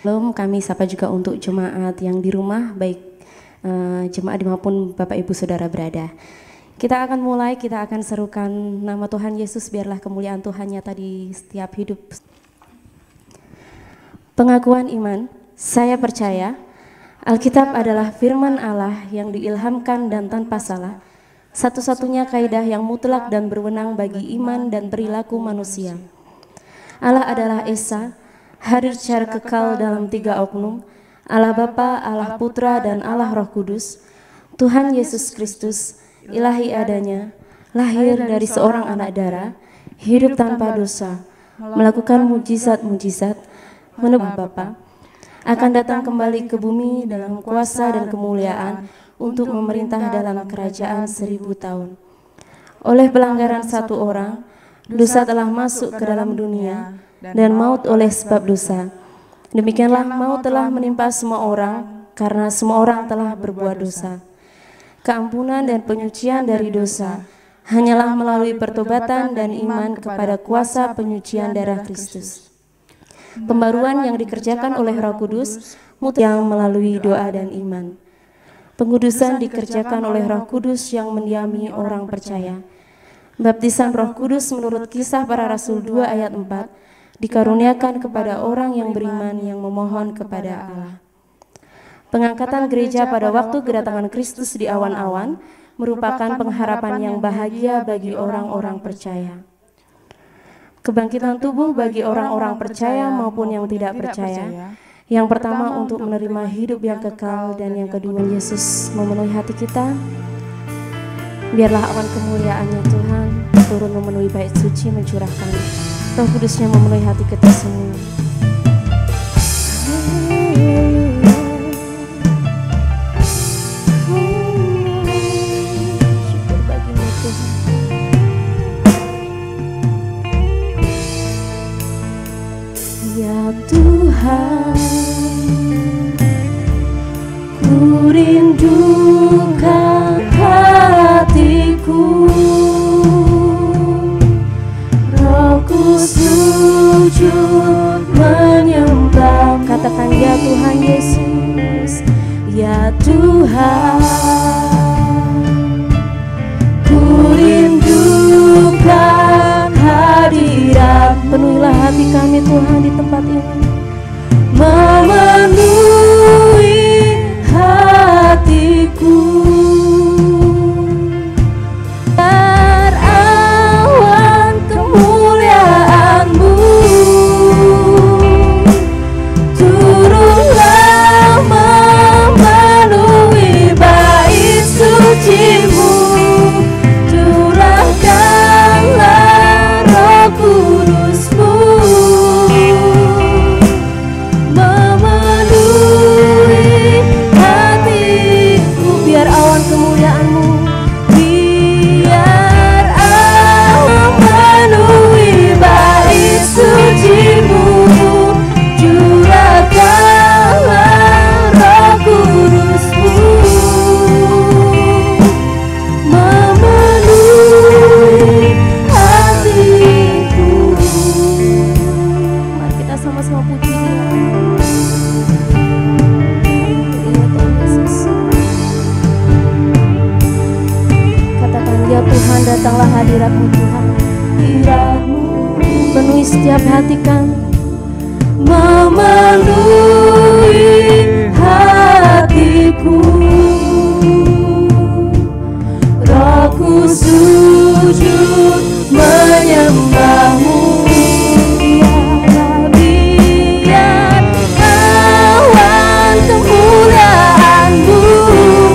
Belum kami sapa juga untuk jemaat yang di rumah, baik jemaat dimanapun Bapak Ibu Saudara berada. Kita akan mulai, kita akan serukan nama Tuhan Yesus, biarlah kemuliaan Tuhan nyata di setiap hidup. Pengakuan iman, saya percaya Alkitab adalah firman Allah yang diilhamkan dan tanpa salah, satu-satunya kaidah yang mutlak dan berwenang bagi iman dan perilaku manusia. Allah adalah Esa, hadir secara kekal dalam 3 oknum, Allah Bapa, Allah Putra, dan Allah Roh Kudus, Tuhan Yesus Kristus, ilahi adanya, lahir dari seorang anak darah, hidup tanpa dosa, melakukan mujizat-mujizat, menebus Bapa, akan datang kembali ke bumi dalam kuasa dan kemuliaan untuk memerintah dalam kerajaan 1000 tahun. Oleh pelanggaran satu orang, dosa telah masuk ke dalam dunia, dan maut oleh sebab dosa. Demikianlah maut telah menimpa semua orang, karena semua orang telah berbuat dosa. Keampunan dan penyucian dari dosa hanyalah melalui pertobatan dan iman kepada kuasa penyucian darah Kristus. Pembaruan yang dikerjakan oleh Roh Kudus yang melalui doa dan iman. Pengudusan dikerjakan oleh Roh Kudus yang mendiami orang percaya. Baptisan Roh Kudus menurut Kisah Para Rasul 2 ayat 4 dikaruniakan kepada orang yang beriman yang memohon kepada Allah. Pengangkatan gereja pada waktu kedatangan Kristus di awan-awan merupakan pengharapan yang bahagia bagi orang-orang percaya. Kebangkitan tubuh bagi orang-orang percaya maupun yang tidak percaya. Yang pertama untuk menerima hidup yang kekal, dan yang kedua Yesus memenuhi hati kita. Biarlah awan kemuliaan-Nya Tuhan turun memenuhi bait suci, mencurahkan Roh Kudus-Nya memenuhi hati kita semua. Syukur bagimu Tuhan. Ya Tuhan, ku rindukan hatiku, Rohku sujud menyembah. Katakan ya Tuhan Yesus, ya Tuhan, ku rindukan hadirat. Penuhilah hati kami Tuhan di tempat ini, memenuhi hatiku. Datanglah hadirat-Mu Tuhan, hadirat-Mu penuhi setiap hati kami, memenuhi hatiku. Rohku sujud menyembah-Mu. Biar awan kemuliaan-Mu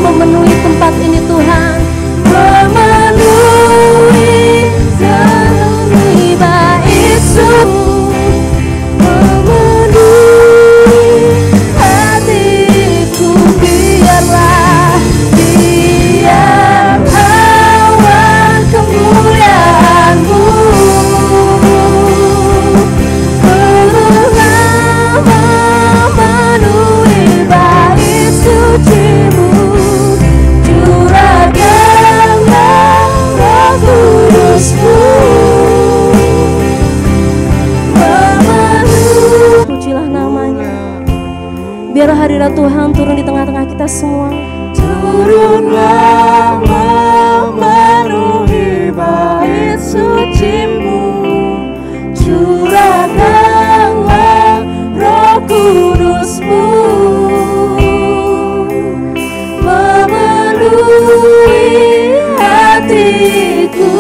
memenuhi tempat ini Tuhan, memenuhi bait suci. hadirat Tuhan turun di tengah-tengah kita semua. Turunlah memenuhi bait suci-Mu, curahkanlah Roh Kudus-Mu, memenuhi hatiku,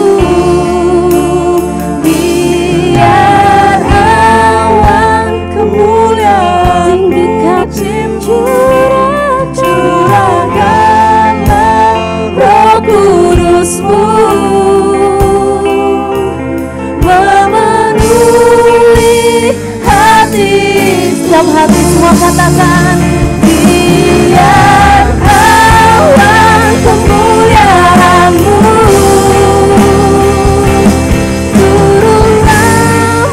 biar awan kemuliaan tinggikan curahkanlah Roh Kudus-Mu, memenuhi hati. Setiap hati semua katakan, biar awan kemuliaan-Mu turunlah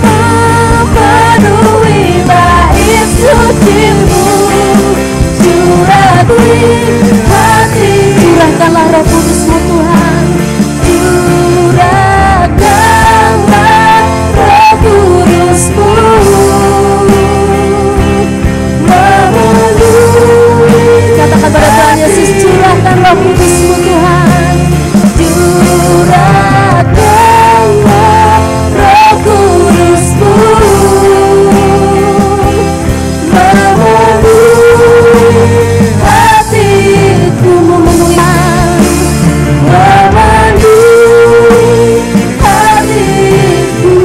memenuhi bait suci-Mu, curahkan hati. curahkanlah Roh Kudus-Mu Tuhan. Curahkanlah Roh Kudus-Mu, memenuhi. Katakan pada Tuhan Yesus, curahkan Roh Kudus-Mu Tuhan. Curahkanlah Roh Kudus-Mu, memenuhi hatiku, memenuhi hatiku.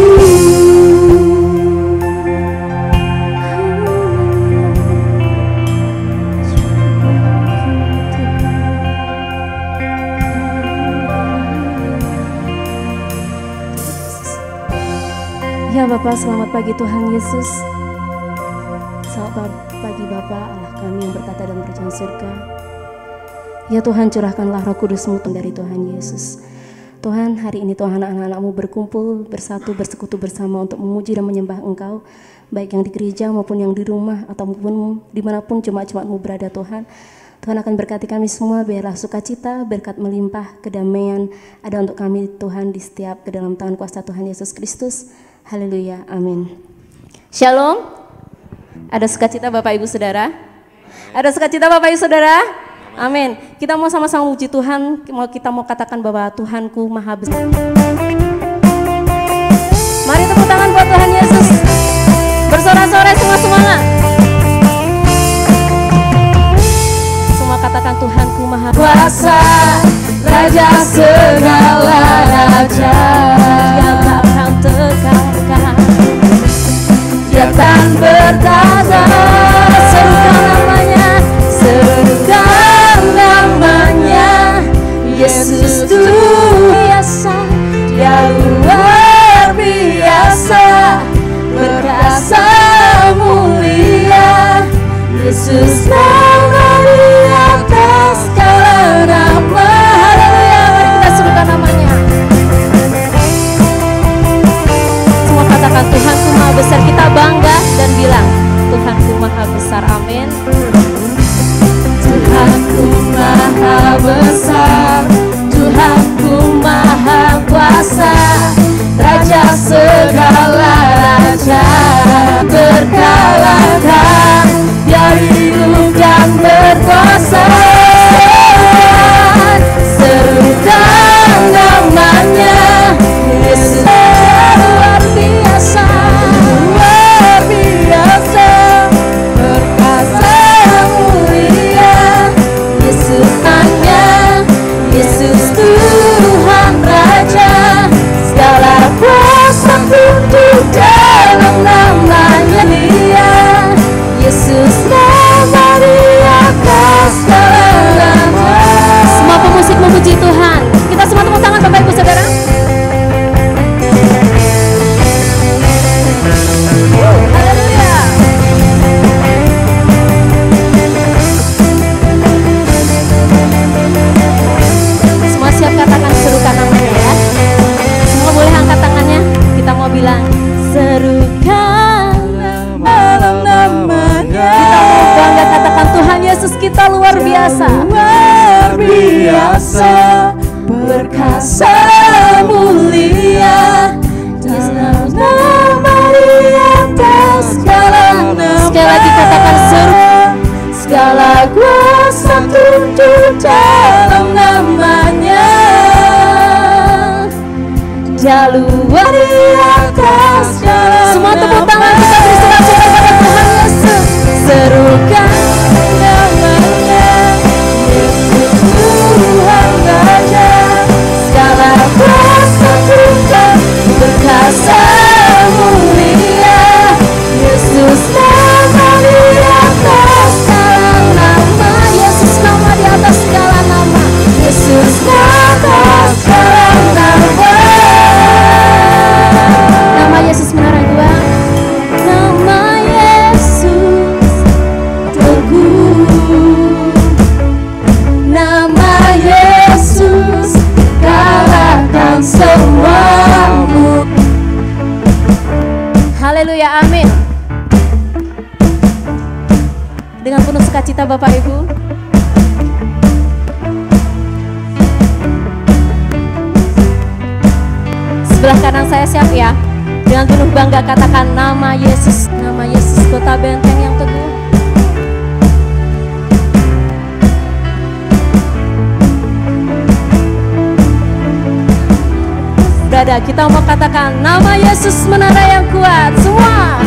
Ya Bapa, selamat pagi Tuhan Yesus. Selamat pagi Bapa, Allah kami yang bertata dan berjalan surga. Ya Tuhan, curahkanlah Roh Kudus-Mu dari Tuhan Yesus. Tuhan, hari ini Tuhan anak-anak-Mu berkumpul, bersatu, bersekutu bersama untuk memuji dan menyembah Engkau, baik yang di gereja maupun yang di rumah ataupun dimanapun jemaat-jemaat-Mu berada Tuhan. Tuhan akan berkati kami semua, biarlah sukacita, berkat melimpah, kedamaian ada untuk kami Tuhan di setiap ke dalam tangan kuasa Tuhan Yesus Kristus. Haleluya, amin. Shalom. Ada sukacita Bapak Ibu Saudara? Ada sukacita Bapak Ibu Saudara? Amin. Kita mau sama-sama puji Tuhan, kita mau katakan bahwa Tuhanku Maha Besar. Mari tepuk tangan buat Tuhan Yesus. Bersorak-sorai semua semangat. Semua katakan Tuhanku Maha Kuasa, Raja segala raja, Dia tak akan tegalkan. Dia akan bertata. Serukan namanya, serukan namanya, Yesus Tuhan biasa, Dia luar biasa, perkasa mulia, Yesus nama di atas segala nama. Haleluya, mari kita serukan namanya. semua katakan Tuhanku Maha Besar. Kita bangga dan bilang Tuhanku Maha Besar, amin. Tuhanku Maha Besar, Tuhanku Maha Kuasa, Raja segala raja, terkalahkan, Dia hidup dan berkuasa. Serukan namanya, Yesus luar biasa, perkasa mulia, Yesus hanya, Yesus Tuhan Raja, segala kuasa tunduk dalam namanya Dia, Yesus nama di atas segala nama. Semua pemusik memuji Tuhan. Kita semua tepuk tangan Bapak Ibu Saudara. Haleluya. Semua siap katakan serukan namanya ya. Semua boleh angkat tangannya. Kita mau bilang serukan Malam namanya, Kita mau bangga katakan Tuhan Yesus kita luar biasa. luar biasa, perkasa mulia, Yesus nama di atas segala nama. Sekali lagi katakan tertutup dalam namanya. Dia luar di atas dalam semua tepuk tangan kita beri sorak-sorai pada Tuhan Yesus. Serukan namanya Yesus Tuhan Raja, segala kuasa Tuhan berkasa mulia. Yesus nama di atas segala nama, Yesus nama di atas segala nama, Yesus nama segala nama. Nama Yesus menara dua. Nama Yesus teguh. Nama Yesus kalahkan semuamu. Haleluya, amin. Dengan penuh sukacita Bapak Ibu, sebelah kanan saya siap ya. Dengan penuh bangga katakan nama Yesus, nama Yesus kota benteng yang teguh. Berada, kita mau katakan nama Yesus menara yang kuat. Semua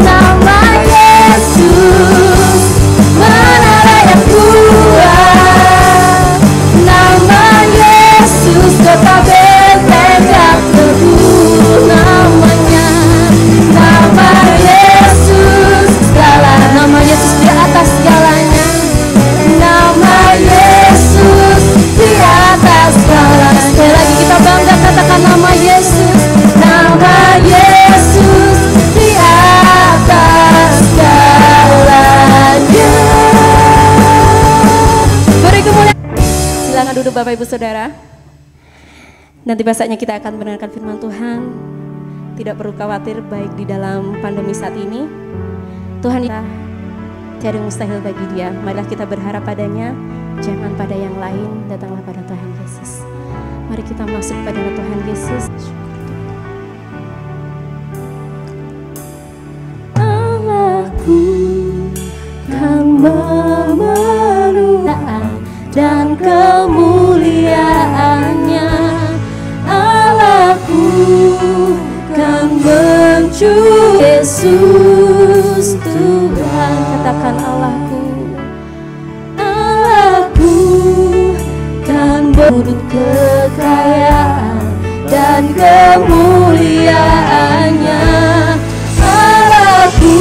nama Yesus menara yang kuat. Nama Yesus kota benteng yang teguh. Namanya nama Yesus segala, nama Yesus di atas segalanya. Nama Yesus di atas segala. Sekali lagi kita bangga katakan nama Yesus. Nama Yesus di atas segalanya. Beri kemuliaan. Silakan duduk Bapak Ibu Saudara. Nanti saatnya kita akan mendengarkan firman Tuhan. Tidak perlu khawatir baik di dalam pandemi saat ini. Tuhan tiada yang mustahil bagi Dia. Marilah kita berharap padanya, jangan pada yang lain. Datanglah pada Tuhan Yesus. Mari kita masuk pada Tuhan Yesus. Allahku kan memeluk dan kemuliaannya. Allahku kan mencuri Yesus Tuhan. Katakan Allahku, Allahku kan berut kekayaan dan kemuliaannya. Allahku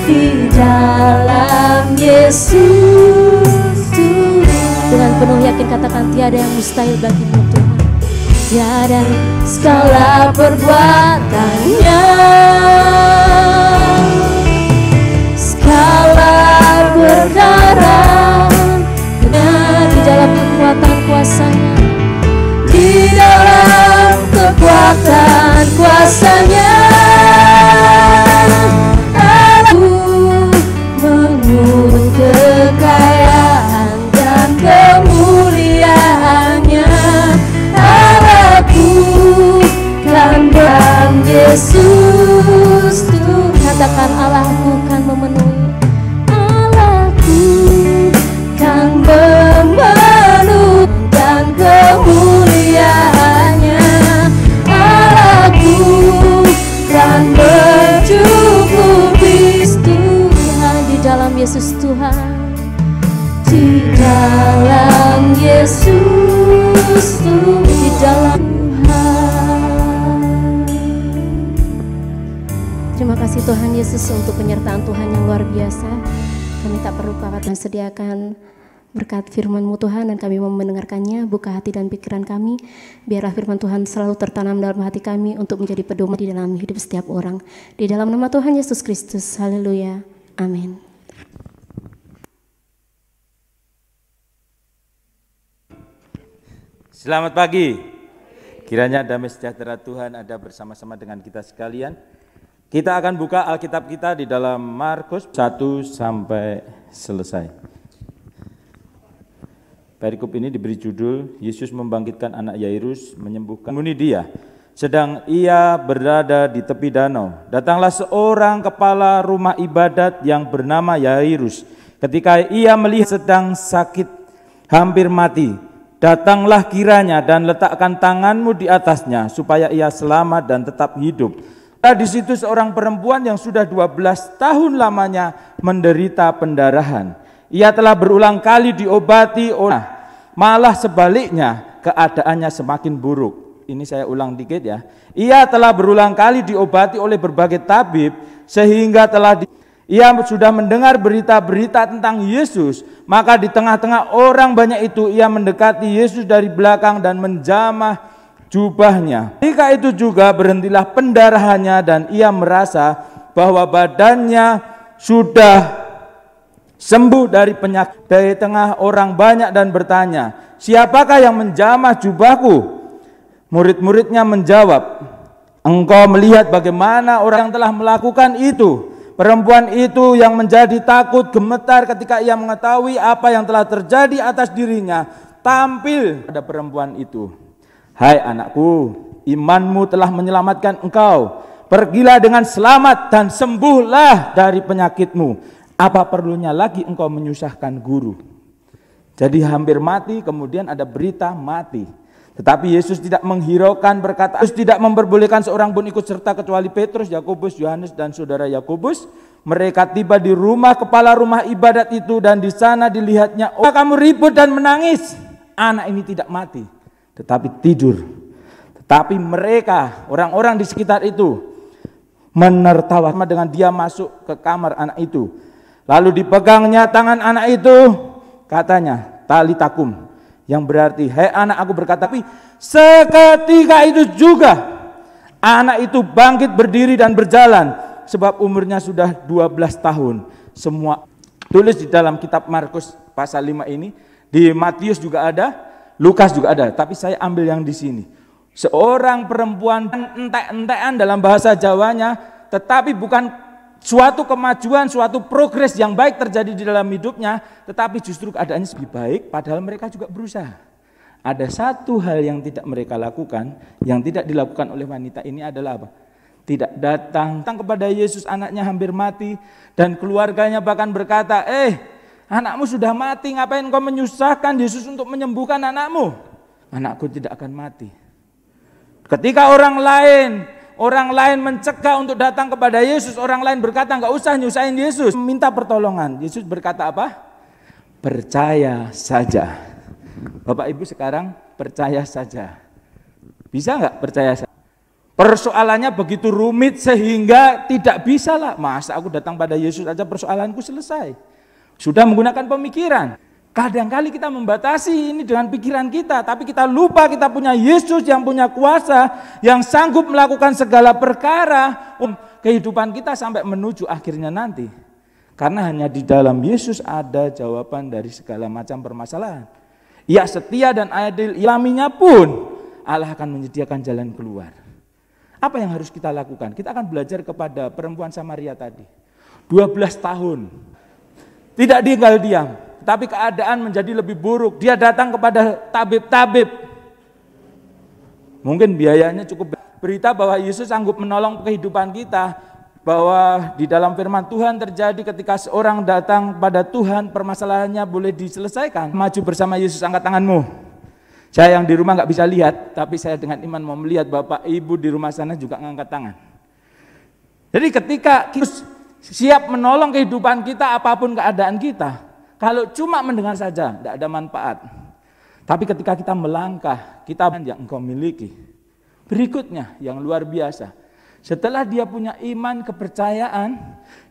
di dalam Yesus Tuhan. Dengan penuh yakin katakan tiada yang mustahil bagimu Tuhan. Tiada segala perbuatannya, segala perkara di dalam kekuatan kuasanya, di dalam kekuatan kuasanya. Aku menurut kekayaan dan kemuliaannya. Aku kan dalam Yesus Tuhan. Katakan Allahku kan memenuhi. Allahku kan memenuhi dan kemuliaannya. Allahku kan mencukupi. Tuhan di dalam Yesus Tuhan. Di dalam Yesus Tuhan. Di dalam Tuhan. Terima kasih Tuhan Yesus untuk penyertaan Tuhan yang luar biasa. Kami tak perlu khawatir dan sediakan berkat firman-Mu Tuhan, dan kami mau mendengarkannya. Buka hati dan pikiran kami, biarlah firman Tuhan selalu tertanam dalam hati kami untuk menjadi pedoman di dalam hidup setiap orang. Di dalam nama Tuhan Yesus Kristus, haleluya, amin. Selamat pagi. Kiranya damai sejahtera Tuhan ada bersama-sama dengan kita sekalian. Kita akan buka Alkitab kita di dalam Markus 1 sampai selesai. Perikop ini diberi judul Yesus membangkitkan anak Yairus, menyembuhkan dia. Sedang ia berada di tepi danau, datanglah seorang kepala rumah ibadat yang bernama Yairus. Ketika ia melihat sedang sakit, hampir mati, datanglah kiranya dan letakkan tanganmu di atasnya supaya ia selamat dan tetap hidup. Di situ seorang perempuan yang sudah 12 tahun lamanya menderita pendarahan. Ia telah berulang kali diobati oleh, malah sebaliknya keadaannya semakin buruk. Ini saya ulang dikit ya. Ia telah berulang kali diobati oleh berbagai tabib sehingga ia sudah mendengar berita-berita tentang Yesus. Maka di tengah-tengah orang banyak itu ia mendekati Yesus dari belakang dan menjamah jubahnya. Ketika itu juga berhentilah pendarahannya dan ia merasa bahwa badannya sudah sembuh dari penyakit. Dari tengah orang banyak dan bertanya, siapakah yang menjamah jubahku? Murid-muridnya menjawab, engkau melihat bagaimana orang yang telah melakukan itu. Perempuan itu yang menjadi takut gemetar ketika ia mengetahui apa yang telah terjadi atas dirinya, tampil pada perempuan itu. Hai anakku, imanmu telah menyelamatkan engkau. Pergilah dengan selamat dan sembuhlah dari penyakitmu. Apa perlunya lagi engkau menyusahkan guru? Jadi hampir mati, kemudian ada berita mati. Tetapi Yesus tidak menghiraukan, berkata, Yesus tidak memperbolehkan seorang pun ikut serta kecuali Petrus, Yakobus, Yohanes dan saudara Yakobus. Mereka tiba di rumah kepala rumah ibadat itu dan di sana dilihatnya, oh kamu ribut dan menangis. Anak ini tidak mati, tetapi tidur. Tetapi mereka, orang-orang di sekitar itu menertawa dengan dia masuk ke kamar anak itu. Lalu dipegangnya tangan anak itu, katanya, talitakum, yang berarti, hai anak aku berkata. Tapi seketika itu juga anak itu bangkit berdiri dan berjalan, sebab umurnya sudah 12 tahun. Semua tulis di dalam kitab Markus pasal 5 ini, di Matius juga ada, Lukas juga ada, tapi saya ambil yang di sini. Seorang perempuan entek-entekan dalam bahasa Jawanya, tetapi bukan suatu kemajuan, suatu progres yang baik terjadi di dalam hidupnya, tetapi justru keadaannya lebih baik, padahal mereka juga berusaha. Ada satu hal yang tidak mereka lakukan, yang tidak dilakukan oleh wanita ini adalah apa? Tidak datang kepada Yesus, anaknya hampir mati, dan keluarganya bahkan berkata, anakmu sudah mati, ngapain kau menyusahkan Yesus untuk menyembuhkan anakmu? Anakku tidak akan mati. Ketika orang lain mencegah untuk datang kepada Yesus, orang lain berkata enggak usah nyusahin Yesus, minta pertolongan. Yesus berkata apa? Percaya saja. Bapak Ibu sekarang percaya saja. Bisa enggak percaya saja? Persoalannya begitu rumit sehingga tidak bisa lah. Masa aku datang pada Yesus aja persoalanku selesai. Sudah menggunakan pemikiran. Kadang-kali kita membatasi ini dengan pikiran kita, tapi kita lupa kita punya Yesus yang punya kuasa, yang sanggup melakukan segala perkara kehidupan kita sampai menuju akhirnya nanti. Karena hanya di dalam Yesus ada jawaban dari segala macam permasalahan. Ia setia dan adil, ilaminya pun Allah akan menyediakan jalan keluar. Apa yang harus kita lakukan? Kita akan belajar kepada perempuan Samaria tadi. 12 tahun. Tidak tinggal diam. Tapi keadaan menjadi lebih buruk. Dia datang kepada tabib-tabib. Mungkin biayanya cukup. Berita bahwa Yesus sanggup menolong kehidupan kita. Bahwa di dalam firman Tuhan terjadi ketika seorang datang pada Tuhan, permasalahannya boleh diselesaikan. Maju bersama Yesus, angkat tanganmu. Saya yang di rumah nggak bisa lihat, tapi saya dengan iman mau melihat Bapak Ibu di rumah sana juga ngangkat tangan. Jadi ketika Yesus siap menolong kehidupan kita apapun keadaan kita, kalau cuma mendengar saja, tidak ada manfaat. Tapi ketika kita melangkah, kita yang engkau miliki. Berikutnya yang luar biasa. Setelah dia punya iman, kepercayaan,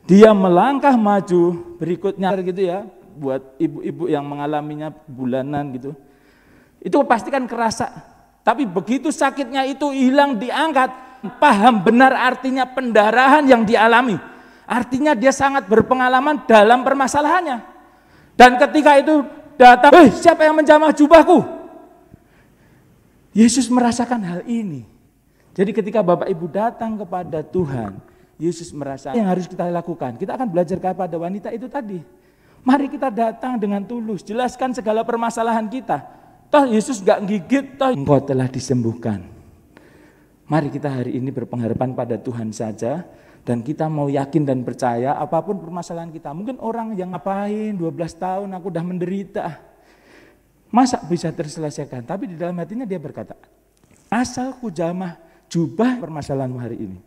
dia melangkah maju. Berikutnya gitu ya, buat ibu-ibu yang mengalaminya bulanan gitu. Itu pasti kan kerasa. Tapi begitu sakitnya itu hilang, diangkat, paham benar artinya pendarahan yang dialami. Artinya dia sangat berpengalaman dalam permasalahannya. Dan ketika itu datang, siapa yang menjamah jubahku? Yesus merasakan hal ini. Jadi ketika Bapak Ibu datang kepada Tuhan, Yesus merasakan yang harus kita lakukan. Kita akan belajar kepada wanita itu tadi. Mari kita datang dengan tulus, jelaskan segala permasalahan kita. Toh Yesus gak gigit, toh engkau telah disembuhkan. Mari kita hari ini berpengharapan pada Tuhan saja. Dan kita mau yakin dan percaya apapun permasalahan kita. Mungkin orang yang ngapain 12 tahun aku udah menderita. Masa bisa terselesaikan? Tapi di dalam hatinya dia berkata, asal ku jamah jubah permasalahanmu hari ini.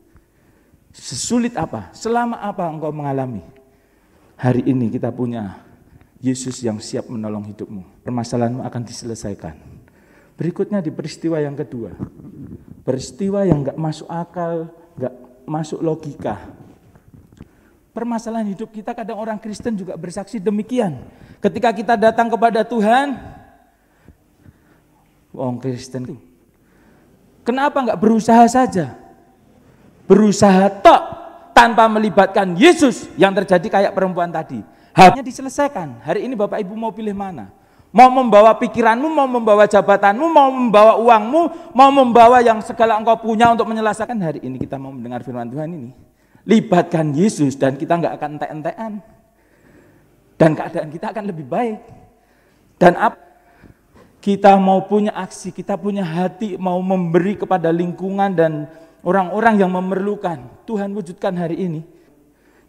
Sesulit apa? Selama apa engkau mengalami? Hari ini kita punya Yesus yang siap menolong hidupmu. Permasalahanmu akan diselesaikan. Berikutnya di peristiwa yang kedua. Peristiwa yang gak masuk akal, gak masuk logika. Permasalahan hidup kita, kadang orang Kristen juga bersaksi demikian. Ketika kita datang kepada Tuhan, orang Kristen itu, kenapa enggak berusaha saja? Berusaha tok tanpa melibatkan Yesus, yang terjadi kayak perempuan tadi. Hanya diselesaikan. Hari ini Bapak Ibu mau pilih mana? Mau membawa pikiranmu, mau membawa jabatanmu, mau membawa uangmu, mau membawa yang segala engkau punya untuk menyelesaikan. Hari ini kita mau mendengar firman Tuhan ini. Libatkan Yesus dan kita enggak akan entek-entekan. Dan keadaan kita akan lebih baik. Dan kita mau punya aksi, kita punya hati, mau memberi kepada lingkungan dan orang-orang yang memerlukan. Tuhan wujudkan hari ini.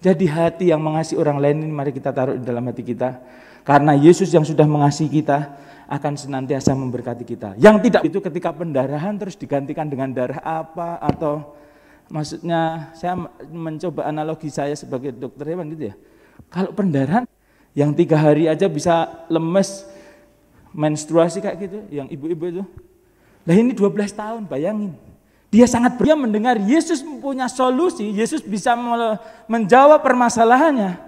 Jadi hati yang mengasihi orang lain ini mari kita taruh di dalam hati kita. Karena Yesus yang sudah mengasihi kita akan senantiasa memberkati kita. Yang tidak itu ketika pendarahan terus digantikan dengan darah apa, atau maksudnya saya mencoba analogi saya sebagai dokter hewan gitu ya. Kalau pendarahan yang 3 hari aja bisa lemes, menstruasi kayak gitu, yang ibu-ibu itu. Nah ini 12 tahun, bayangin. Dia sangat dia mendengar Yesus punya solusi, Yesus bisa menjawab permasalahannya.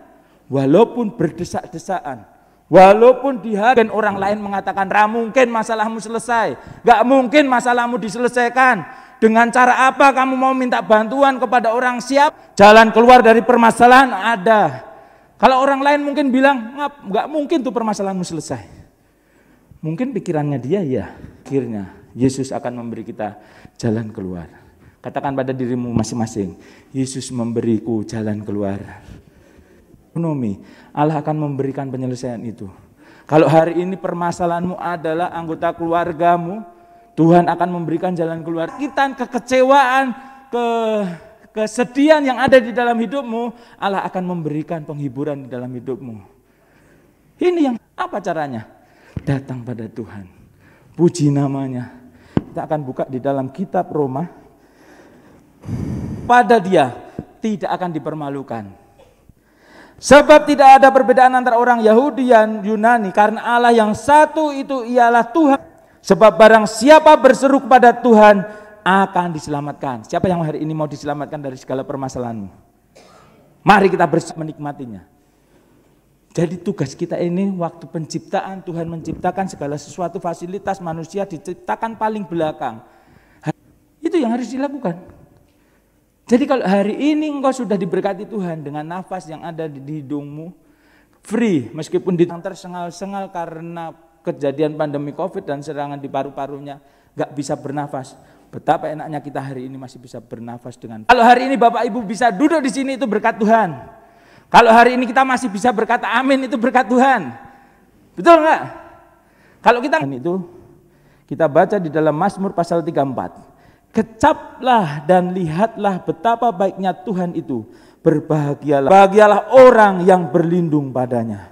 Walaupun berdesak-desakan. Walaupun di hati orang lain mengatakan, "Ra mungkin masalahmu selesai, gak mungkin masalahmu diselesaikan. Dengan cara apa kamu mau minta bantuan kepada orang siap? Jalan keluar dari permasalahan ada." Kalau orang lain mungkin bilang, gak mungkin tuh permasalahanmu selesai. Mungkin pikirannya dia ya, akhirnya Yesus akan memberi kita jalan keluar. Katakan pada dirimu masing-masing, Yesus memberiku jalan keluar. Ekonomi, Allah akan memberikan penyelesaian itu. Kalau hari ini permasalahanmu adalah anggota keluargamu, Tuhan akan memberikan jalan keluar. Kita kekecewaan, kesedihan yang ada di dalam hidupmu, Allah akan memberikan penghiburan di dalam hidupmu. Ini yang apa caranya? Datang pada Tuhan, puji namanya. Kita akan buka di dalam kitab Roma. Pada Dia tidak akan dipermalukan. Sebab tidak ada perbedaan antara orang Yahudi dan Yunani, karena Allah yang satu itu ialah Tuhan. Sebab barang siapa berseru kepada Tuhan akan diselamatkan. Siapa yang hari ini mau diselamatkan dari segala permasalahanmu? Mari kita bersama menikmatinya. Jadi tugas kita ini waktu penciptaan, Tuhan menciptakan segala sesuatu, fasilitas manusia diciptakan paling belakang. Itu yang harus dilakukan. Jadi kalau hari ini engkau sudah diberkati Tuhan dengan nafas yang ada di hidungmu, free, meskipun tersengal-sengal karena kejadian pandemi COVID dan serangan di paru-parunya, gak bisa bernafas. Betapa enaknya kita hari ini masih bisa bernafas dengan. Kalau hari ini Bapak Ibu bisa duduk di sini itu berkat Tuhan. Kalau hari ini kita masih bisa berkata amin itu berkat Tuhan. Betul enggak? Kalau kita baca di dalam Mazmur pasal 34. Kecaplah dan lihatlah betapa baiknya Tuhan itu. Berbahagialah orang yang berlindung padanya.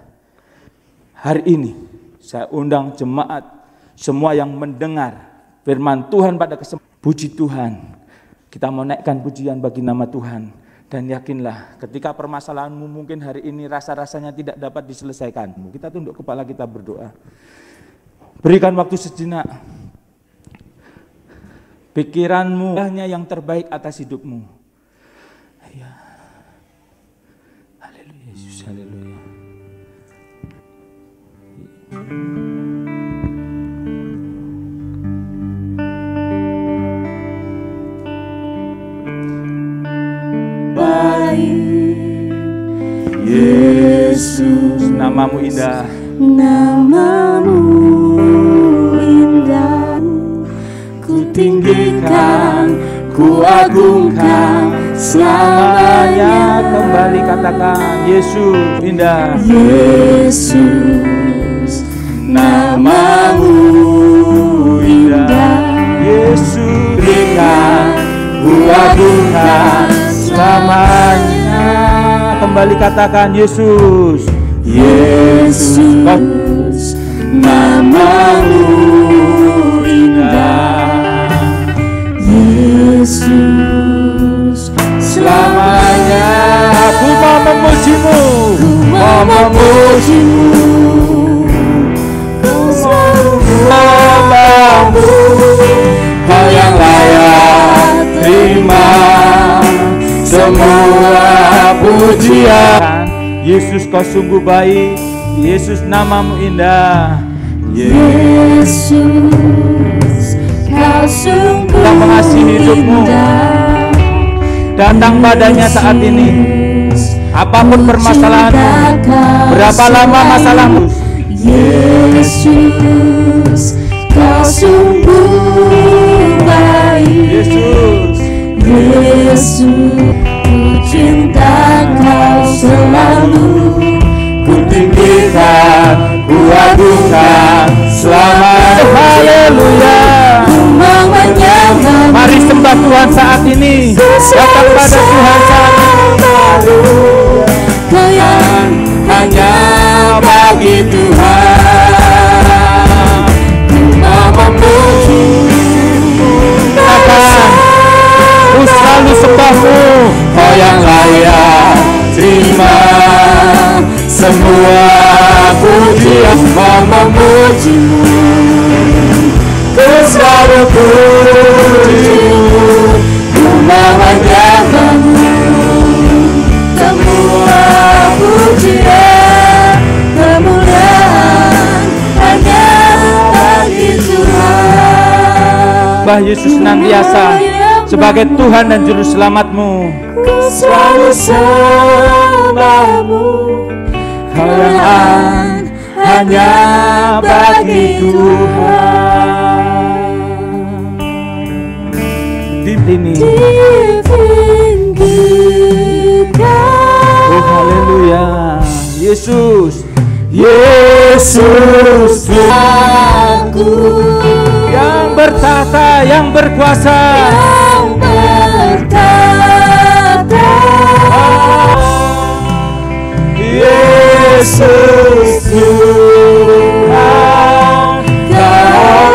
Hari ini saya undang jemaat semua yang mendengar firman Tuhan pada kesempatan. Puji Tuhan. Kita mau naikkan pujian bagi nama Tuhan. Dan yakinlah ketika permasalahanmu mungkin hari ini rasa-rasanya tidak dapat diselesaikan. Kita tunduk kepala, kita berdoa. Berikan waktu sejenak. Pikiranmu hanya yang terbaik atas hidupmu. Ya. Haleluya Yesus, haleluya. Baik Yesus, namamu indah. Namamu indah. Ku tinggikan, ku agungkan selamanya. Kembali katakan Yesus indah. Yesus, namamu indah. Yesus Tinggikan, ku agungkan selamanya. kembali katakan Yesus. Yesus, namamu indah. Yesus, selamanya Aku mau memujimu, mau memujimu. Ku selalu menyembahmu, Kau yang layak terima semua pujian. Yesus, Kau sungguh baik. Yesus, namamu indah. Yesus, Kau sungguh Yang mengasihi hidupmu. indah. Datang padanya saat ini. Apapun permasalahanmu, berapa lama masalahmu, Yesus, Kau sungguh baik. Yesus, Yesus, ku cinta Kau selalu. Ku tinggikan, ku agungkan selamanya. haleluya. Ku mau menyembahmu. Mari sembah Tuhan saat ini. Datang pada Tuhan saat ini. Kau yang hanya bagi Tuhan. Ku mau memuji. Katakan, ku selalu sembahmu. Kau yang layak terima semua pujian. Mau memujimu, ku selalu pujimu. Ku mau menyembahmu, semua pujian kemuliaan hanya bagi Tuhan. Mbah Yesus senantiasa sebagai Tuhan dan Juru Selamatmu. Ku selalu sembahmu, Kau yang hanya bagi Tuhan. Di sini. Ditinggikan. Oh haleluya. Yesus, Yesus aku yang bertata, yang berkuasa. yang bertata. Yesus Tuhan, Kau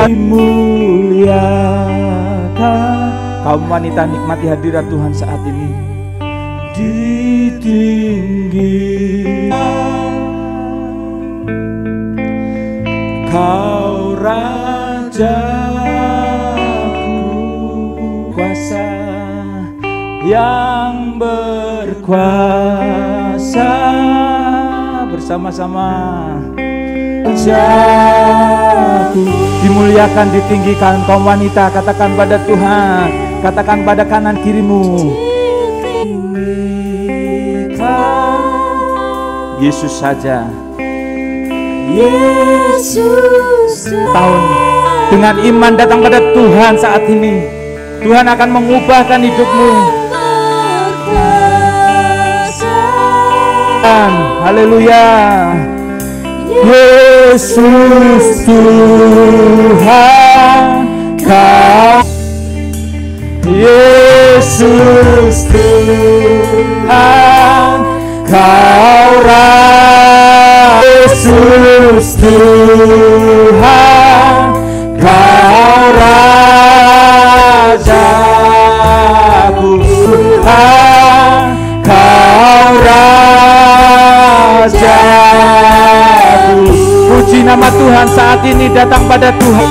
Dimuliakan. Kaum wanita nikmati hadirat Tuhan saat ini. Ditinggikan Kau Rajaku, kuasa yang berkuasa. Bersama-sama. Rajaku, dimuliakan, ditinggikan kaum wanita. Katakan pada Tuhan, katakan pada kanan kirimu. Yesus saja. Yesus Tahun dengan iman datang pada Tuhan saat ini. Tuhan akan mengubahkan hidupmu. Haleluya. Yesus Tuhan, Kau. Yesus Tuhan, Kau Raja. Yesus Tuhan, Kau Rajaku. Tuhan, Kau Rajaku. Puji nama Tuhan saat ini datang pada Tuhan.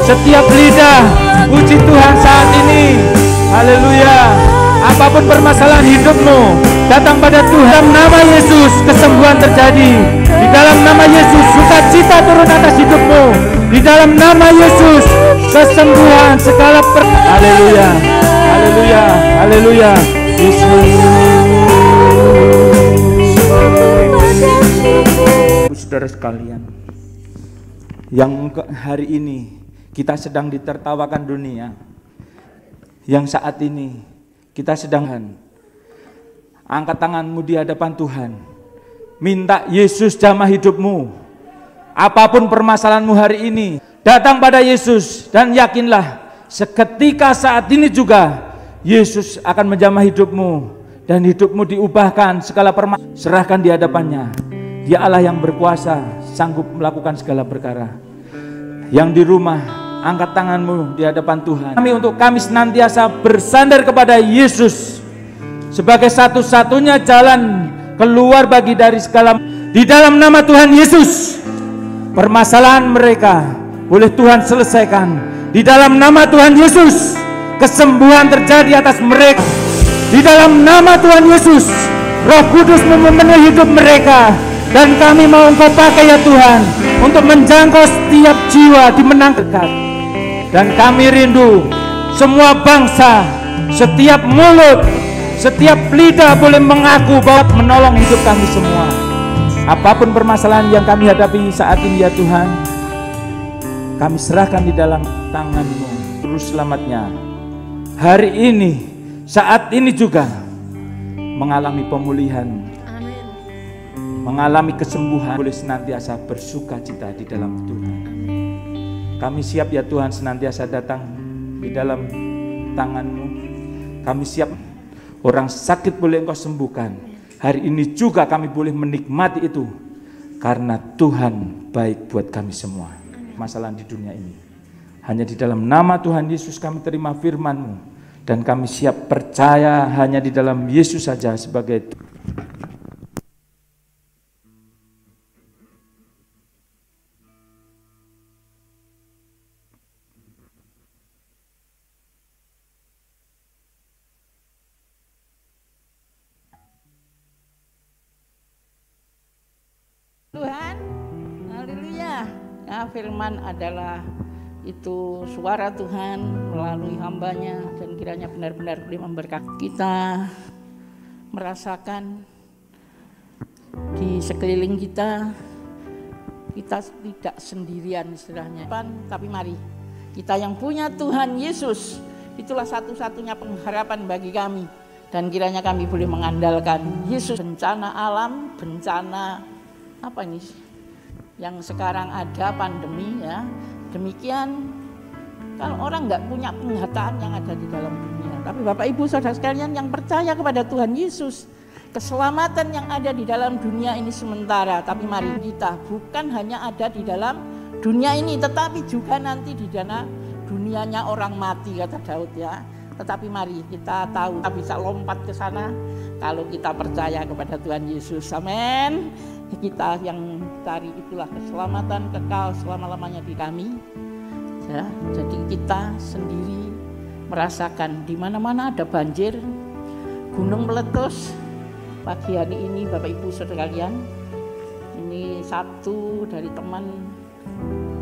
Setiap lidah puji Tuhan saat ini. Haleluya. Apapun permasalahan hidupmu, datang pada Tuhan. Nama Yesus kesembuhan terjadi. Di dalam nama Yesus sukacita turun atas hidupmu. Di dalam nama Yesus kesembuhan segala Haleluya. Haleluya. Haleluya. Yesus. Saudara sekalian, yang hari ini kita sedang ditertawakan dunia, yang saat ini kita sedang angkat tanganmu di hadapan Tuhan, minta Yesus jamah hidupmu. Apapun permasalahanmu hari ini, datang pada Yesus dan yakinlah seketika saat ini juga Yesus akan menjamah hidupmu dan hidupmu diubahkan, segala permasalahan serahkan di hadapannya. Dia Allah yang berkuasa, sanggup melakukan segala perkara. Yang di rumah, angkat tanganmu di hadapan Tuhan. Kami senantiasa bersandar kepada Yesus sebagai satu-satunya jalan keluar bagi dari segala. Di dalam nama Tuhan Yesus, permasalahan mereka boleh Tuhan selesaikan. Di dalam nama Tuhan Yesus, kesembuhan terjadi atas mereka. Di dalam nama Tuhan Yesus, Roh Kudus memenuhi hidup mereka. Dan kami mau Engkau pakai ya Tuhan, untuk menjangkau setiap jiwa dimenangkan. Dan kami rindu semua bangsa, setiap mulut, setiap lidah boleh mengaku bahwa menolong hidup kami semua. Apapun permasalahan yang kami hadapi saat ini ya Tuhan, kami serahkan di dalam tangan-Mu. Terus selamatnya hari ini, saat ini juga mengalami pemulihan, mengalami kesembuhan, boleh senantiasa bersuka cita di dalam Tuhan. Kami siap ya Tuhan senantiasa datang di dalam tangan-Mu. Kami siap, orang sakit boleh Engkau sembuhkan. Hari ini juga kami boleh menikmati itu, karena Tuhan baik buat kami semua. Masalah di dunia ini, hanya di dalam nama Tuhan Yesus kami terima firman-Mu, dan kami siap percaya hanya di dalam Yesus saja sebagai Tuhan. Haleluya. Nah, firman adalah itu suara Tuhan melalui hambanya, dan kiranya benar-benar boleh memberkati kita, merasakan di sekeliling kita tidak sendirian istilahnya. Tapi mari kita yang punya Tuhan Yesus, itulah satu-satunya pengharapan bagi kami, dan kiranya kami boleh mengandalkan Yesus. Bencana alam, bencana apa ini yang sekarang ada, pandemi ya, demikian kalau orang nggak punya pengharapan yang ada di dalam dunia. Tapi Bapak Ibu Saudara sekalian yang percaya kepada Tuhan Yesus, keselamatan yang ada di dalam dunia ini sementara, tapi mari kita bukan hanya ada di dalam dunia ini, tetapi juga nanti di dunianya orang mati, kata Daud ya. Tetapi mari kita tahu kita bisa lompat ke sana kalau kita percaya kepada Tuhan Yesus. Amin. Kita yang cari itulah keselamatan kekal selama-lamanya di kami. Ya, jadi kita sendiri merasakan di mana-mana ada banjir, gunung meletus. Pagi hari ini Bapak Ibu Saudara sekalian, ini satu dari teman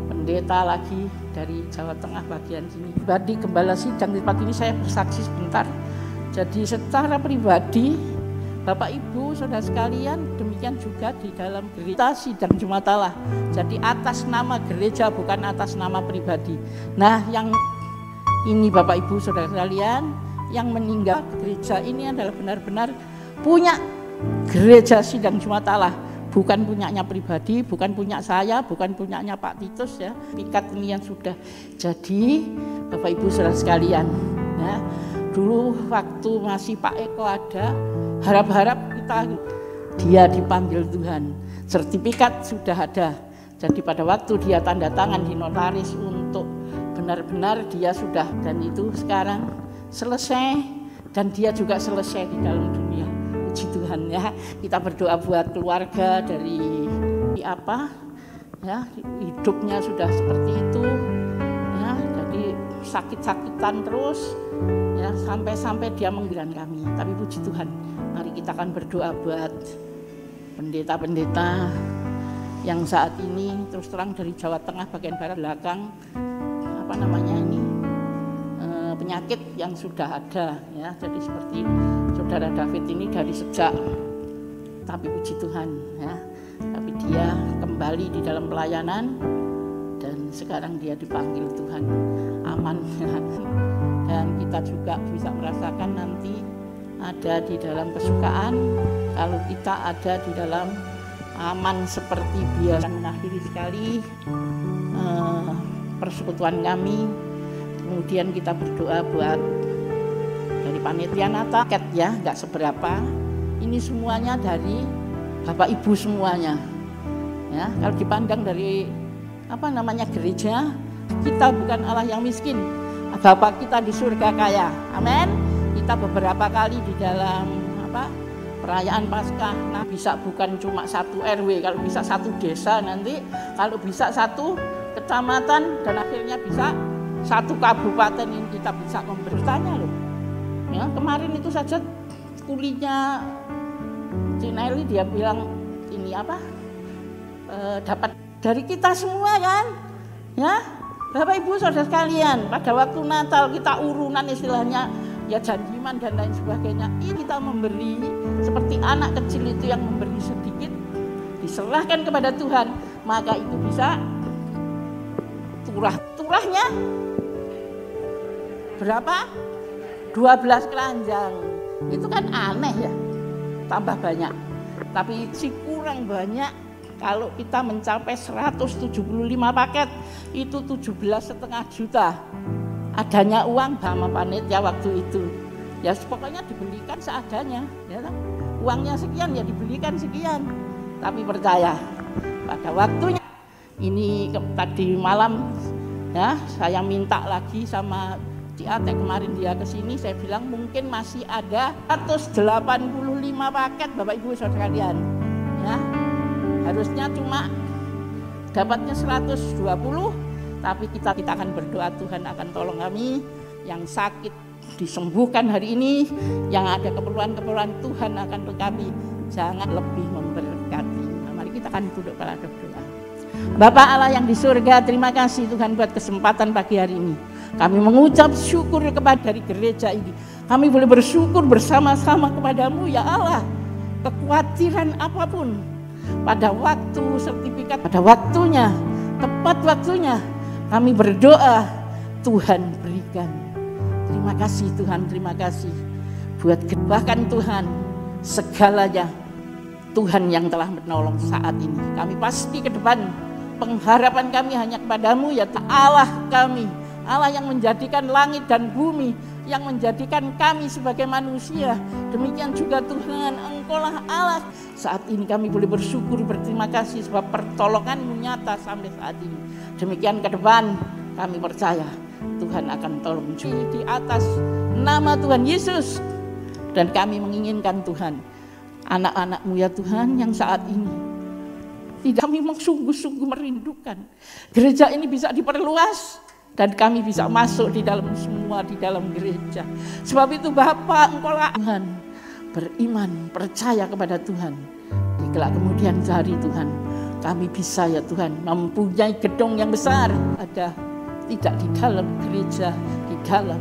pendeta lagi dari Jawa Tengah bagian sini. Pribadi Gembala Sidang di tempat ini saya bersaksi sebentar. Jadi secara pribadi Bapak Ibu Saudara sekalian, demikian juga di dalam gereja Sidang Jumat Allah. Jadi atas nama gereja, bukan atas nama pribadi. Nah, yang ini Bapak Ibu Saudara sekalian, yang meninggal gereja ini adalah benar-benar punya gereja Sidang Jumat Allah, bukan punyanya pribadi, bukan punya saya, bukan punyanya Pak Titus ya. Pikat ini yang sudah jadi Bapak Ibu Saudara sekalian. Ya, dulu waktu masih Pak Eko ada, harap-harap dia dipanggil Tuhan, sertifikat sudah ada. Jadi pada waktu dia tanda tangan di notaris untuk benar-benar dia sudah, dan itu sekarang selesai, dan dia juga selesai di dalam dunia. Puji Tuhan ya. Kita berdoa buat keluarga dari apa ya, hidupnya sudah seperti itu ya, jadi sakit-sakitan terus ya, sampai dia mengbilang kami. Tapi puji Tuhan, mari kita akan berdoa buat pendeta-pendeta yang saat ini terus terang dari Jawa Tengah bagian barat belakang, apa namanya ini, penyakit yang sudah ada ya. Jadi seperti Saudara David ini dari sejak, tapi puji Tuhan ya, tapi dia kembali di dalam pelayanan, dan sekarang dia dipanggil Tuhan aman ya. Dan kita juga bisa merasakan nanti ada di dalam kesukaan, kalau kita ada di dalam aman seperti biasa. Mengakhiri sekali persekutuan kami, kemudian kita berdoa buat dari panitia Natal, ya nggak seberapa. Ini semuanya dari Bapak Ibu semuanya. Ya, kalau dipandang dari gereja, kita bukan Allah yang miskin. Bapak kita di surga kaya. Amin. Kita beberapa kali di dalam perayaan Paskah, nah bisa bukan cuma satu RW, kalau bisa satu desa nanti, kalau bisa satu kecamatan, dan akhirnya bisa satu kabupaten ini kita bisa membertanya loh. Ya, kemarin itu saja kulinya Cineli dia bilang ini dapat dari kita semua kan, ya Bapak Ibu saudara sekalian. Pada waktu Natal kita urunan istilahnya, ya janjiman dan lain sebagainya. Ini kita memberi seperti anak kecil itu yang memberi sedikit, diserahkan kepada Tuhan, maka itu bisa turahnya berapa? 12 keranjang. Itu kan aneh ya, tambah banyak. Tapi si kurang banyak kalau kita mencapai 175 paket, itu 17,5 juta. Adanya uang sama panitia waktu itu. Ya pokoknya dibelikan seadanya. Ya, uangnya sekian ya dibelikan sekian. Tapi percaya, pada waktunya, ini tadi malam ya saya minta lagi sama Ciate, kemarin dia kesini, saya bilang mungkin masih ada 185 paket Bapak Ibu saudara sekalian. Ya, harusnya cuma dapatnya 120, tapi kita akan berdoa Tuhan akan tolong kami, yang sakit disembuhkan hari ini, yang ada keperluan-keperluan Tuhan akan lengkapi, jangan lebih memberkati. Nah, mari kita akan duduk pada berdoa. Bapa Allah yang di surga, terima kasih Tuhan buat kesempatan pagi hari ini. Kami mengucap syukur kepada dari gereja ini. Kami boleh bersyukur bersama-sama kepadamu ya Allah. Kekhawatiran apapun, pada waktu sertifikat, pada waktunya, tepat waktunya, kami berdoa, Tuhan berikan. Terima kasih Tuhan, terima kasih. Buat bahkan Tuhan, segalanya Tuhan yang telah menolong saat ini. Kami pasti ke depan, pengharapan kami hanya kepadamu ya Allah kami. Allah yang menjadikan langit dan bumi, yang menjadikan kami sebagai manusia. Demikian juga Tuhan, Engkaulah Allah. Saat ini kami boleh bersyukur, berterima kasih sebab pertolongan-Mu nyata sampai saat ini. Demikian ke depan kami percaya Tuhan akan tolong di atas nama Tuhan Yesus. Dan kami menginginkan Tuhan, anak-anak-Mu ya Tuhan yang saat ini tidak, kami sungguh-sungguh merindukan gereja ini bisa diperluas. Dan kami bisa masuk di dalam semua, di dalam gereja. Sebab itu Bapa, Engkaulah Tuhan, beriman, percaya kepada Tuhan. Di kelak kemudian hari Tuhan, kami bisa ya Tuhan, mempunyai gedung yang besar. Ada tidak di dalam gereja, di dalam.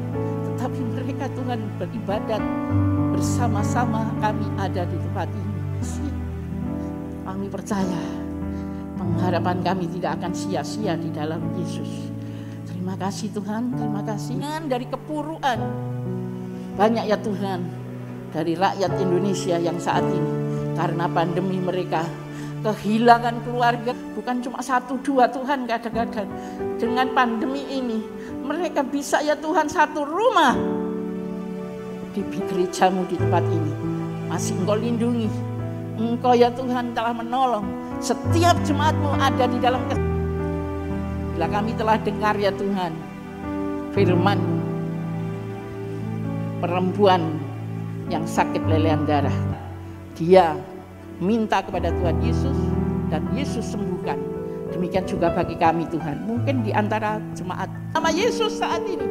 Tetapi mereka Tuhan beribadat bersama-sama, kami ada di tempat ini. Kami percaya, pengharapan kami tidak akan sia-sia di dalam Yesus. Terima kasih Tuhan, terima kasih. Dari kepuruan banyak ya Tuhan, dari rakyat Indonesia yang saat ini karena pandemi mereka kehilangan keluarga, bukan cuma 1-2 Tuhan, kadang-kadang dengan pandemi ini mereka bisa ya Tuhan satu rumah di gereja-Mu di tempat ini. Masih Engkau lindungi, Engkau ya Tuhan telah menolong setiap jemaat-Mu ada di dalam bila kami telah dengar ya Tuhan firman perempuan yang sakit lelehan darah, dia minta kepada Tuhan Yesus dan Yesus sembuhkan. Demikian juga bagi kami Tuhan, mungkin di antara jemaat nama Yesus saat ini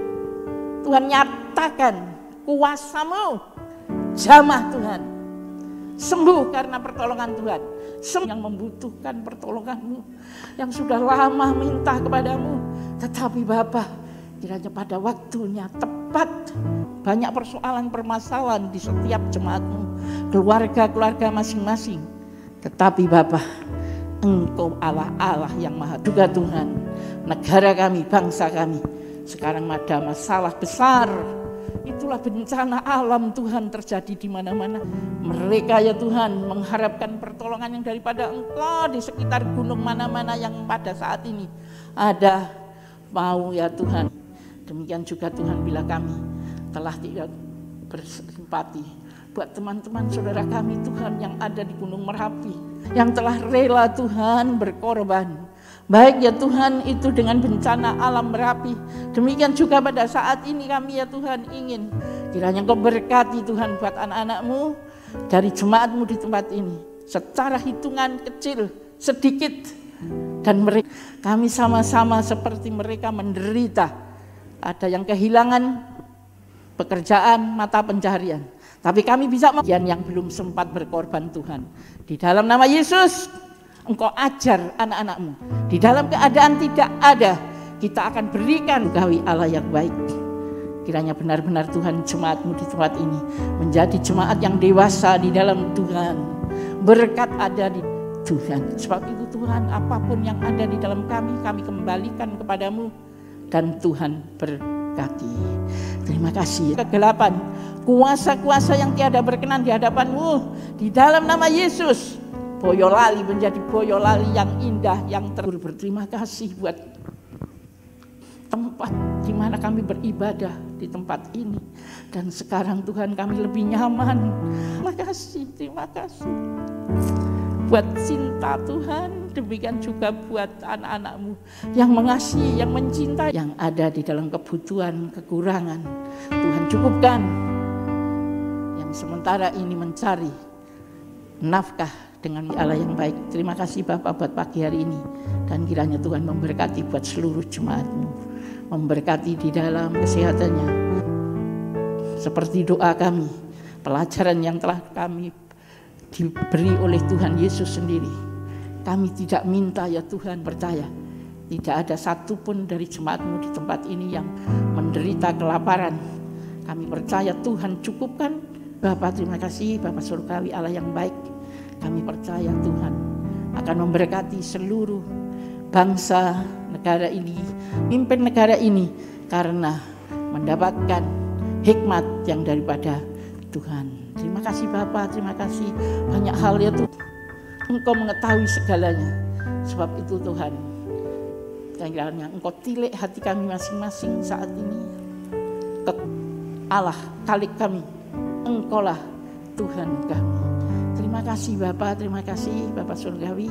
Tuhan nyatakan kuasa-Mu, jamah Tuhan, sembuh karena pertolongan Tuhan. Yang membutuhkan pertolongan-Mu, yang sudah lama minta kepadamu, tetapi Bapa, kiranya pada waktunya tepat. Banyak persoalan permasalahan di setiap jemaat-Mu, keluarga-keluarga masing-masing. Tetapi Bapa, Engkau Allah yang maha juga Tuhan. Negara kami, bangsa kami sekarang ada masalah besar. Itulah bencana alam Tuhan terjadi di mana-mana. Mereka ya Tuhan mengharapkan pertolongan yang daripada Engkau di sekitar gunung mana-mana yang pada saat ini ada mau ya Tuhan. Demikian juga Tuhan bila kami telah tidak bersimpati buat teman-teman saudara kami Tuhan yang ada di Gunung Merapi, yang telah rela Tuhan berkorban. Baik ya Tuhan itu dengan bencana alam Merapi, demikian juga pada saat ini kami ya Tuhan ingin kiranya Engkau berkati Tuhan buat anak-anak-Mu dari jemaat-Mu di tempat ini. Secara hitungan kecil, sedikit, dan mereka, kami sama-sama seperti mereka menderita. Ada yang kehilangan pekerjaan, mata pencaharian. Tapi kami bisa yang belum sempat berkorban Tuhan. Di dalam nama Yesus, Engkau ajar anak-anak-Mu. Di dalam keadaan tidak ada, kita akan berikan gawe Allah yang baik. Kiranya benar-benar Tuhan jemaat-Mu di tempat ini menjadi jemaat yang dewasa di dalam Tuhan. Berkat ada di Tuhan. Sebab itu Tuhan, apapun yang ada di dalam kami kembalikan kepadamu. Dan Tuhan berkati. Terima kasih. Kegelapan, kuasa-kuasa yang tiada berkenan di hadapan-Mu, di dalam nama Yesus, Boyolali menjadi Boyolali yang indah, yang berterima kasih buat tempat di mana kami beribadah di tempat ini. Dan sekarang Tuhan kami lebih nyaman. Terima kasih buat cinta Tuhan, demikian juga buat anak-anak-Mu yang mengasihi, yang mencintai, yang ada di dalam kebutuhan, kekurangan. Tuhan cukupkan, yang sementara ini mencari nafkah dengan Allah yang baik. Terima kasih Bapak buat pagi hari ini, dan kiranya Tuhan memberkati buat seluruh jemaat-Mu, memberkati di dalam kesehatannya. Seperti doa kami, pelajaran yang telah kami diberi oleh Tuhan Yesus sendiri. Kami tidak minta ya Tuhan, percaya tidak ada satupun dari jemaat-Mu di tempat ini yang menderita kelaparan. Kami percaya Tuhan cukupkan. Bapa, terima kasih Bapa Surgawi Allah yang baik. Kami percaya Tuhan akan memberkati seluruh bangsa negara ini, mimpin negara ini, karena mendapatkan hikmat yang daripada Tuhan. Terima kasih Bapa, terima kasih. Banyak hal ya Tuhan, Engkau mengetahui segalanya. Sebab itu Tuhan, kiranya Engkau tilik hati kami masing-masing saat ini. Allah Khalik kami, Engkaulah Tuhan kami. Terima kasih Bapa, terima kasih Bapa Surgawi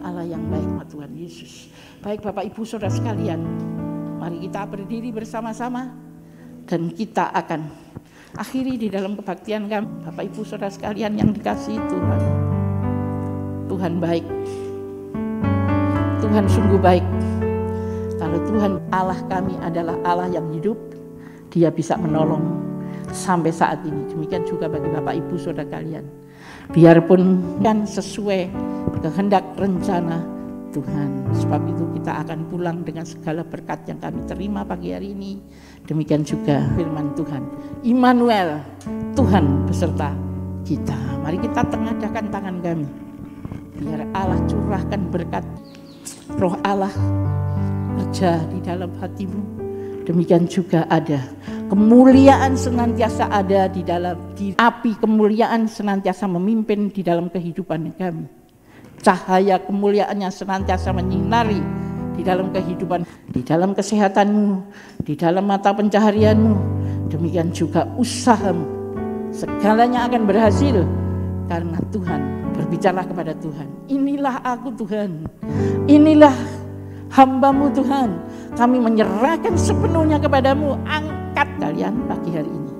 Allah yang baik, Tuhan Yesus. Baik Bapak Ibu Saudara sekalian, mari kita berdiri bersama-sama dan kita akan akhiri di dalam kebaktian kami. Bapak Ibu Saudara sekalian yang dikasihi Tuhan, Tuhan baik, Tuhan sungguh baik. Kalau Tuhan Allah kami adalah Allah yang hidup, Dia bisa menolong sampai saat ini. Demikian juga bagi Bapak Ibu Saudara kalian. Biarpun kan sesuai kehendak rencana Tuhan. Sebab itu kita akan pulang dengan segala berkat yang kami terima pagi hari ini. Demikian juga firman Tuhan, Immanuel, Tuhan beserta kita. Mari kita tengadahkan tangan kami, biar Allah curahkan berkat Roh Allah kerja di dalam hatimu. Demikian juga ada kemuliaan senantiasa ada di dalam api kemuliaan senantiasa memimpin di dalam kehidupan kami. Cahaya kemuliaannya senantiasa menyinari di dalam kehidupan, di dalam kesehatanmu, di dalam mata pencaharianmu. Demikian juga usahamu, segalanya akan berhasil karena Tuhan berbicara kepada Tuhan. Inilah aku Tuhan, inilah hamba-Mu Tuhan, kami menyerahkan sepenuhnya kepadamu. Angkat kalian pagi hari ini.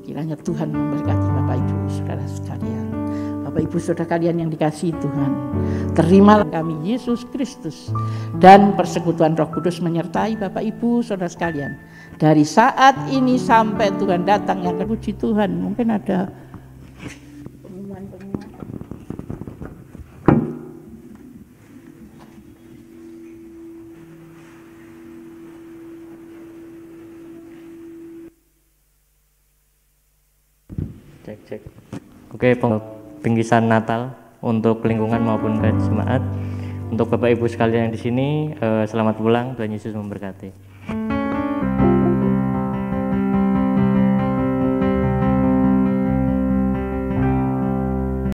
Kiranya Tuhan memberkati Bapak Ibu Saudara sekalian. Bapak Ibu Saudara kalian yang dikasihi Tuhan, terimalah kami Yesus Kristus dan persekutuan Roh Kudus menyertai Bapak Ibu Saudara sekalian dari saat ini sampai Tuhan datang. Yang puji Tuhan, mungkin ada pengumuman-pengumuman. Cek. Oke, bingkisan Natal untuk lingkungan maupun jemaat. Untuk Bapak Ibu sekalian yang di sini, selamat pulang, Tuhan Yesus memberkati.